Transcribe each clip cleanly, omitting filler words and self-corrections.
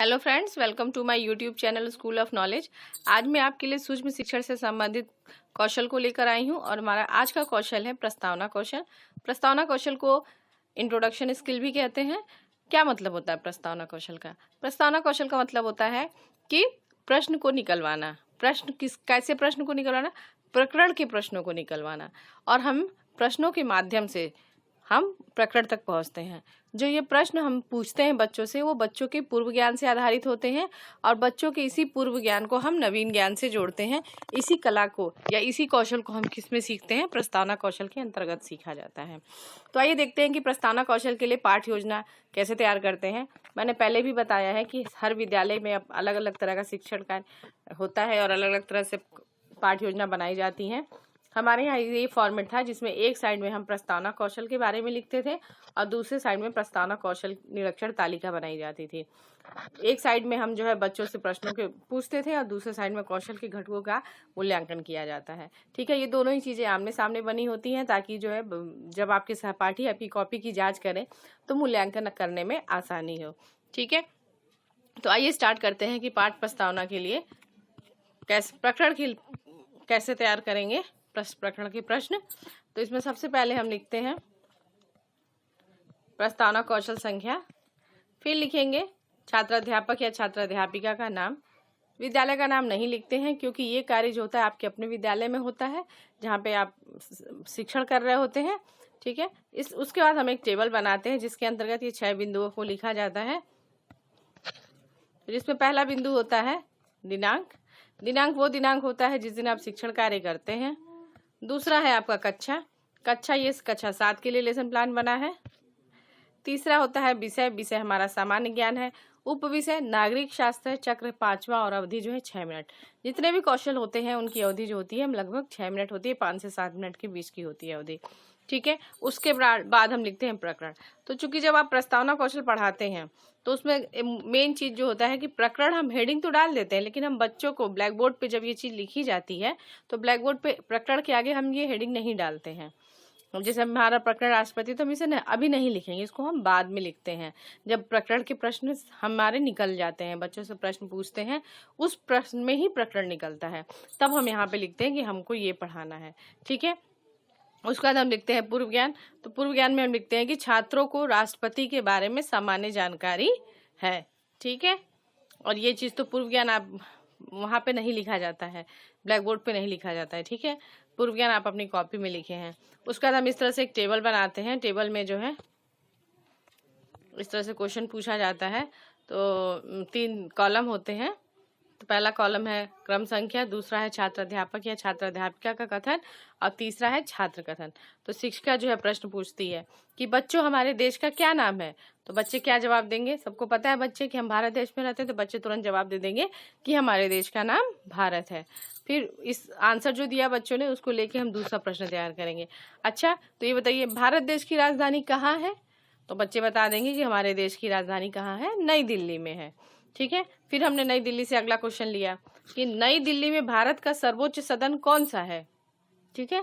Hello friends, welcome to my YouTube channel school of knowledge. आज मैं आपके लिए सूक्ष्म शिक्षण से संबंधित कौशल को लेकर आई हूं और हमारा आज का कौशल है प्रस्तावना कौशल। प्रस्तावना कौशल को इंट्रोडक्शन स्किल भी कहते हैं। क्या मतलब होता है प्रस्तावना कौशल का? प्रस्तावना कौशल का मतलब होता है कि प्रश्न को निकलवाना। कैसे प्रश्न को निकलवाना? प्रकरण के प्रश्नों को निकलवाना, और हम प्रश्नों के माध्यम से हम प्रकरण तक पहुंचते हैं। जो ये प्रश्न हम पूछते हैं बच्चों से, वो बच्चों के पूर्व ज्ञान से आधारित होते हैं और बच्चों के इसी पूर्व ज्ञान को हम नवीन ज्ञान से जोड़ते हैं। इसी कला को या इसी कौशल को हम किस में सीखते हैं? प्रस्तावना कौशल के अंतर्गत सीखा जाता है। तो आइए देखते हैं कि प्रस्तावना कौशल के लिए पाठ्य योजना कैसे तैयार करते हैं। मैंने पहले भी बताया है कि हर विद्यालय में अलग अलग तरह का शिक्षण कार्य होता है और अलग अलग तरह से पाठ्य योजना बनाई जाती है। हमारे यहाँ ये फॉर्मेट था जिसमें एक साइड में हम प्रस्तावना कौशल के बारे में लिखते थे और दूसरे साइड में प्रस्तावना कौशल निरीक्षण तालिका बनाई जाती थी। एक साइड में हम जो है बच्चों से प्रश्नों के पूछते थे और दूसरे साइड में कौशल के घटकों का मूल्यांकन किया जाता है। ठीक है, ये दोनों ही चीज़ें आमने सामने बनी होती हैं ताकि जो है जब आपके सहपाठी आपकी कॉपी की जाँच करें तो मूल्यांकन करने में आसानी हो। ठीक है, तो आइए स्टार्ट करते हैं कि पाठ प्रस्तावना के लिए प्रकरण की कैसे तैयार करेंगे प्रकरण के प्रश्न। तो इसमें सबसे पहले हम लिखते हैं प्रस्तावना कौशल संख्या, फिर लिखेंगे छात्राध्यापक या छात्राध्यापिका का नाम। विद्यालय का नाम नहीं लिखते हैं क्योंकि ये कार्य जो होता है आपके अपने विद्यालय में होता है जहाँ पे आप शिक्षण कर रहे होते हैं। ठीक है, उसके बाद हम एक टेबल बनाते हैं जिसके अंतर्गत ये 6 बिंदुओं को लिखा जाता है, जिसमें पहला बिंदु होता है दिनांक। दिनांक वो दिनांक होता है जिस दिन आप शिक्षण कार्य करते हैं। दूसरा है आपका कक्षा, ये कक्षा 7 के लिए लेसन प्लान बना है। तीसरा होता है विषय हमारा सामान्य ज्ञान है। उप विषय नागरिक शास्त्र, चक्र 5वां और अवधि जो है 6 मिनट। जितने भी कौशल होते हैं उनकी अवधि जो होती है लगभग 6 मिनट होती है, 5 से 7 मिनट के बीच की होती है अवधि। ठीक है, उसके बाद हम लिखते हैं प्रकरण। तो चूंकि जब आप प्रस्तावना कौशल पढ़ाते हैं तो उसमें मेन चीज जो होता है कि प्रकरण हम हेडिंग तो डाल देते हैं, लेकिन हम बच्चों को ब्लैक बोर्ड पे जब ये चीज लिखी जाती है तो ब्लैक बोर्ड पे प्रकरण के आगे हम ये हेडिंग नहीं डालते हैं। जैसे हमारा प्रकरण राष्ट्रपति, तो हम इसे अभी नहीं लिखेंगे, इसको हम बाद में लिखते हैं जब प्रकरण के प्रश्न हमारे निकल जाते हैं, बच्चों से प्रश्न पूछते हैं उस प्रश्न में ही प्रकरण निकलता है, तब हम यहाँ पे लिखते हैं कि हमको ये पढ़ाना है। ठीक है, उसके बाद हम लिखते हैं पूर्व ज्ञान। तो पूर्व ज्ञान में हम लिखते हैं कि छात्रों को राष्ट्रपति के बारे में सामान्य जानकारी है। ठीक है, और ये चीज़ तो पूर्व ज्ञान आप वहाँ पे नहीं लिखा जाता है, ब्लैक बोर्ड पे नहीं लिखा जाता है। ठीक है, पूर्व ज्ञान आप अपनी कॉपी में लिखे हैं। उसके बाद हम इस तरह से एक टेबल बनाते हैं। टेबल में जो है इस तरह से क्वेश्चन पूछा जाता है। तो 3 कॉलम होते हैं। तो पहला कॉलम है क्रम संख्या, दूसरा है छात्राध्यापक या छात्राध्यापिका का कथन और तीसरा है छात्र कथन। तो शिक्षिका जो है प्रश्न पूछती है कि बच्चों हमारे देश का क्या नाम है? तो बच्चे क्या जवाब देंगे? सबको पता है बच्चे कि हम भारत देश में रहते हैं, तो बच्चे तुरंत जवाब दे देंगे कि हमारे देश का नाम भारत है। फिर इस आंसर जो दिया बच्चों ने उसको लेके हम दूसरा प्रश्न तैयार करेंगे। अच्छा, तो ये बताइए भारत देश की राजधानी कहाँ है? तो बच्चे बता देंगे कि हमारे देश की राजधानी कहाँ है? नई दिल्ली में है। ठीक है, फिर हमने नई दिल्ली से अगला क्वेश्चन लिया कि नई दिल्ली में भारत का सर्वोच्च सदन कौन सा है? ठीक है,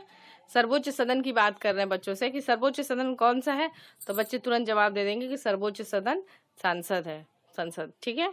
सर्वोच्च सदन की बात कर रहे हैं बच्चों से कि सर्वोच्च सदन कौन सा है, तो बच्चे तुरंत जवाब दे देंगे कि सर्वोच्च सदन संसद है, संसद। ठीक है,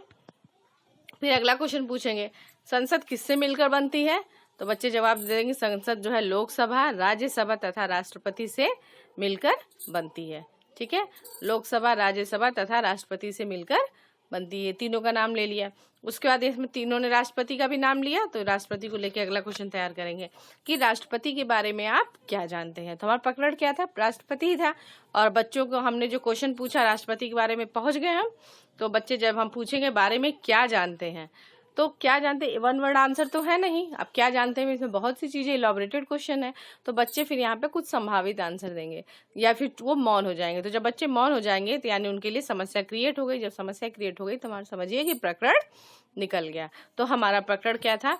फिर अगला क्वेश्चन पूछेंगे संसद किससे मिलकर बनती है? तो बच्चे जवाब दे देंगे संसद जो है लोकसभा, राज्यसभा तथा राष्ट्रपति से मिलकर बनती है। ठीक है, लोकसभा, राज्यसभा तथा राष्ट्रपति से मिलकर बनती है। तीनों का नाम ले लिया। उसके बाद इसमें तीनों ने राष्ट्रपति का भी नाम लिया, तो राष्ट्रपति को लेकर अगला क्वेश्चन तैयार करेंगे कि राष्ट्रपति के बारे में आप क्या जानते हैं। तो हमारा प्रकरण क्या था? राष्ट्रपति ही था, और बच्चों को हमने जो क्वेश्चन पूछा राष्ट्रपति के बारे में पहुंच गए हम। तो बच्चे जब हम पूछेंगे बारे में क्या जानते हैं, तो क्या जानते, 1 वर्ड आंसर तो है नहीं, अब क्या जानते हैं इसमें बहुत सी चीजें, इलॉबरेटेड क्वेश्चन है, तो बच्चे फिर यहाँ पे कुछ संभावित आंसर देंगे या फिर वो मौन हो जाएंगे। तो जब बच्चे मौन हो जाएंगे तो यानी उनके लिए समस्या क्रिएट हो गई। जब समस्या क्रिएट हो गई तो हमारा समझिए कि प्रकरण निकल गया। तो हमारा प्रकरण क्या था?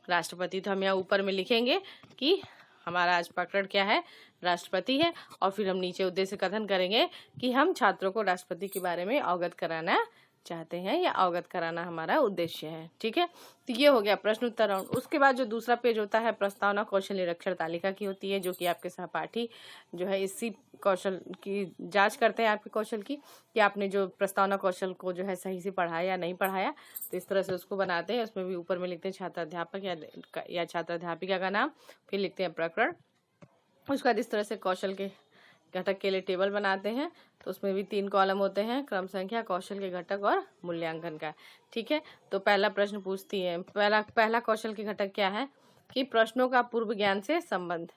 राष्ट्रपति। तो हम यहाँ ऊपर में लिखेंगे कि हमारा आज प्रकरण क्या है? राष्ट्रपति है। और फिर हम नीचे उद्देश्य कथन करेंगे कि हम छात्रों को राष्ट्रपति के बारे में अवगत कराना चाहते हैं या अवगत कराना हमारा उद्देश्य है। ठीक है, तो ये हो गया प्रश्न उत्तर राउंड। उसके बाद जो दूसरा पेज होता है प्रस्तावना कौशल निरीक्षण तालिका की होती है, जो कि आपके सहपाठी जो है इसी कौशल की जांच करते हैं आपके कौशल की, कि आपने जो प्रस्तावना कौशल को जो है सही से पढ़ाया या नहीं पढ़ाया। तो इस तरह से उसको बनाते हैं। उसमें भी ऊपर में लिखते हैं छात्र अध्यापक या छात्र अध्यापिका का नाम, फिर लिखते हैं प्रकरण। उसके बाद इस तरह से कौशल के घटक के लिए टेबल बनाते हैं। तो उसमें भी 3 कॉलम होते हैं, क्रम संख्या, कौशल के घटक और मूल्यांकन का। ठीक है, तो पहला प्रश्न पूछती है, पहला कौशल के घटक क्या है कि प्रश्नों का पूर्व ज्ञान से संबंध।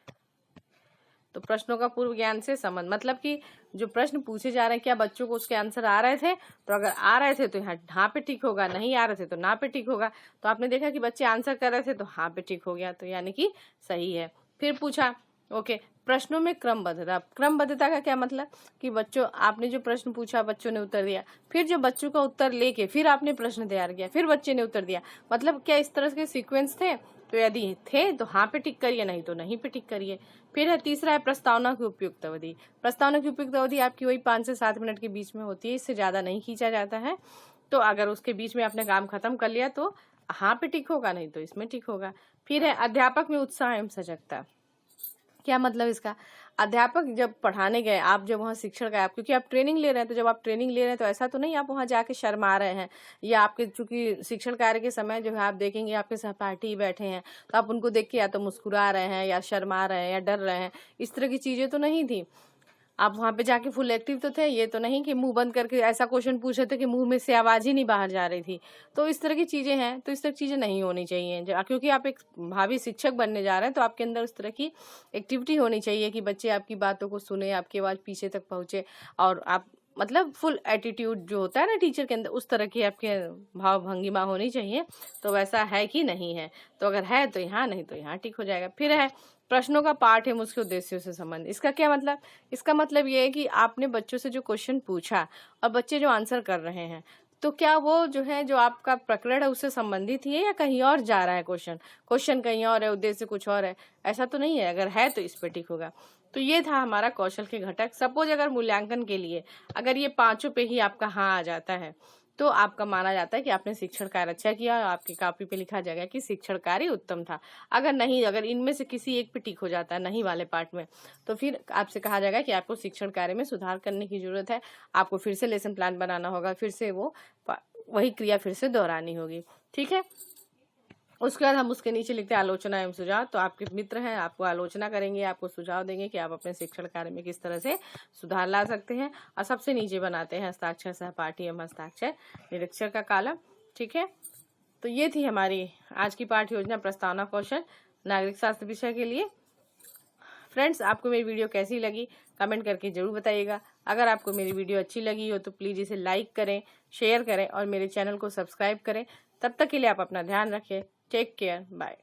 तो प्रश्नों का पूर्व ज्ञान से संबंध मतलब कि जो प्रश्न पूछे जा रहे हैं क्या बच्चों को उसके आंसर आ रहे थे। तो अगर आ रहे थे तो यहाँ हाँ पे टिक होगा, नहीं आ रहे थे तो ना पे टिक होगा। तो आपने देखा कि बच्चे आंसर कर रहे थे तो हाँ पे टिक हो गया, तो यानी कि सही है। फिर पूछा ओके, प्रश्नों में क्रमबद्धता। क्रमबद्धता का क्या मतलब कि बच्चों आपने जो प्रश्न पूछा बच्चों ने उत्तर दिया, फिर जो बच्चों का उत्तर लेके फिर आपने प्रश्न तैयार किया, फिर बच्चे ने उत्तर दिया, मतलब क्या इस तरह के सीक्वेंस थे। तो यदि थे तो हाँ पे टिक करिए, नहीं तो नहीं पे टिक करिए। फिर है तीसरा है प्रस्तावना की उपयुक्त अवधि। प्रस्तावना की उपयुक्त अवधि आपकी वही 5 से 7 मिनट के बीच में होती है, इससे ज्यादा नहीं खींचा जाता है। तो अगर उसके बीच में आपने काम खत्म कर लिया तो हाँ पे टिक होगा, नहीं तो इसमें टिक होगा। फिर है अध्यापक में उत्साह एवं सजगता। क्या मतलब इसका, अध्यापक जब पढ़ाने गए, आप जब वहाँ शिक्षण गए, आप क्योंकि आप ट्रेनिंग ले रहे हैं, तो जब आप ट्रेनिंग ले रहे हैं तो ऐसा तो नहीं आप वहाँ जाके शर्मा रहे हैं, या आपके चूंकि शिक्षण कार्य के समय जो है आप देखेंगे आपके सहपाठी बैठे हैं तो आप उनको देख के या तो मुस्कुरा रहे हैं या शर्मा रहे हैं या डर रहे हैं, इस तरह की चीजें तो नहीं थी। आप वहाँ पे जाके फुल एक्टिव तो थे, ये तो नहीं कि मुंह बंद करके ऐसा क्वेश्चन पूछे थे कि मुंह में से आवाज ही नहीं बाहर जा रही थी। तो इस तरह की चीजें हैं, तो इस तरह की चीजें नहीं होनी चाहिए। क्योंकि आप एक भावी शिक्षक बनने जा रहे हैं तो आपके अंदर उस तरह की एक्टिविटी होनी चाहिए कि बच्चे आपकी बातों को सुने, आपकी आवाज पीछे तक पहुंचे, और आप मतलब फुल एटीट्यूड जो होता है ना टीचर के अंदर, उस तरह की आपके भाव भंगिमा होनी चाहिए। तो वैसा है कि नहीं है, तो अगर है तो यहाँ, नहीं तो यहाँ टिक हो जाएगा। फिर है प्रश्नों का पाठ एवं उसके उद्देश्यों से संबंध। इसका क्या मतलब, इसका मतलब ये है कि आपने बच्चों से जो क्वेश्चन पूछा और बच्चे जो आंसर कर रहे हैं, तो क्या वो जो है जो आपका प्रकरण है उससे संबंधित ही है या कहीं और जा रहा है क्वेश्चन कहीं और है, उद्देश्य कुछ और है, ऐसा तो नहीं है। अगर है तो इस पे टिक होगा। तो ये था हमारा कौशल के घटक। सपोज अगर मूल्यांकन के लिए अगर ये 5 पे ही आपका हाँ आ जाता है तो आपका माना जाता है कि आपने शिक्षण कार्य अच्छा किया, और आपकी कॉपी पे लिखा जाएगा कि शिक्षण कार्य उत्तम था। अगर नहीं, अगर इनमें से किसी एक पे टिक हो जाता है नहीं वाले पार्ट में, तो फिर आपसे कहा जाएगा कि आपको शिक्षण कार्य में सुधार करने की जरूरत है, आपको फिर से लेसन प्लान बनाना होगा, फिर से वही क्रिया फिर से दोहरानी होगी। ठीक है, उसके बाद हम उसके नीचे लिखते हैं आलोचना एवं सुझाव। तो आपके मित्र हैं, आपको आलोचना करेंगे, आपको सुझाव देंगे कि आप अपने शिक्षण कार्य में किस तरह से सुधार ला सकते हैं। और सबसे नीचे बनाते हैं हस्ताक्षर सहपाठी एवं हस्ताक्षर निरीक्षक का कॉलम। ठीक है, तो ये थी हमारी आज की पाठ योजना प्रस्तावना कौशल नागरिक शास्त्र विषय के लिए। फ्रेंड्स, आपको मेरी वीडियो कैसी लगी कमेंट करके जरूर बताइएगा। अगर आपको मेरी वीडियो अच्छी लगी हो तो प्लीज़ इसे लाइक करें, शेयर करें और मेरे चैनल को सब्सक्राइब करें। तब तक के लिए आप अपना ध्यान रखें। Take care, bye.